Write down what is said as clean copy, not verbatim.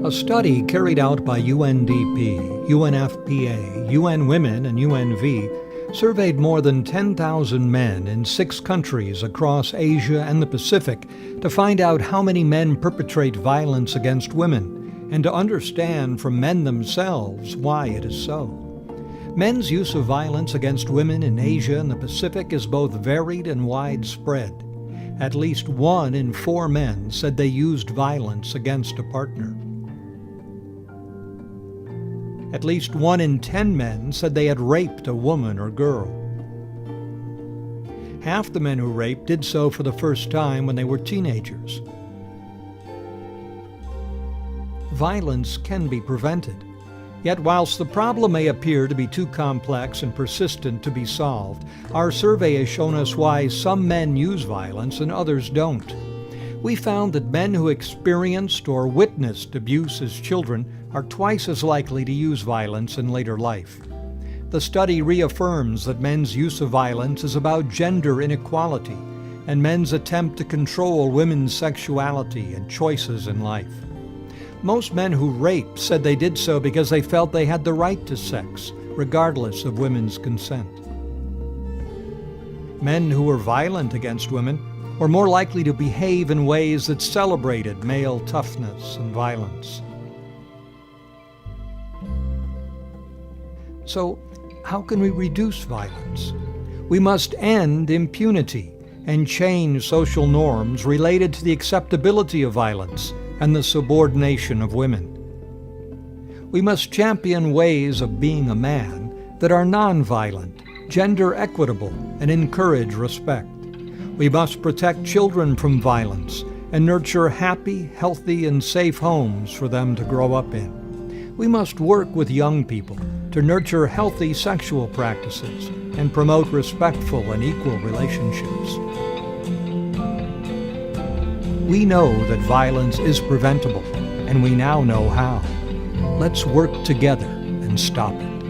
A study carried out by UNDP, UNFPA, UN Women, and UNV surveyed more than 10,000 men in 6 countries across Asia and the Pacific to find out how many men perpetrate violence against women and to understand from men themselves why it is so. Men's use of violence against women in Asia and the Pacific is both varied and widespread. At least 1 in 4 men said they used violence against a partner. At least 1 in 10 men said they had raped a woman or girl. Half the men who raped did so for the first time when they were teenagers. Violence can be prevented. Yet whilst the problem may appear to be too complex and persistent to be solved, our survey has shown us why some men use violence and others don't. We found that men who experienced or witnessed abuse as children are twice as likely to use violence in later life. The study reaffirms that men's use of violence is about gender inequality and men's attempt to control women's sexuality and choices in life. Most men who rape said they did so because they felt they had the right to sex, regardless of women's consent. Men who were violent against women were more likely to behave in ways that celebrated male toughness and violence. So, how can we reduce violence? We must end impunity and change social norms related to the acceptability of violence and the subordination of women. We must champion ways of being a man that are nonviolent, gender equitable, and encourage respect. We must protect children from violence and nurture happy, healthy, and safe homes for them to grow up in. We must work with young people to nurture healthy sexual practices and promote respectful and equal relationships. We know that violence is preventable, and we now know how. Let's work together and stop it.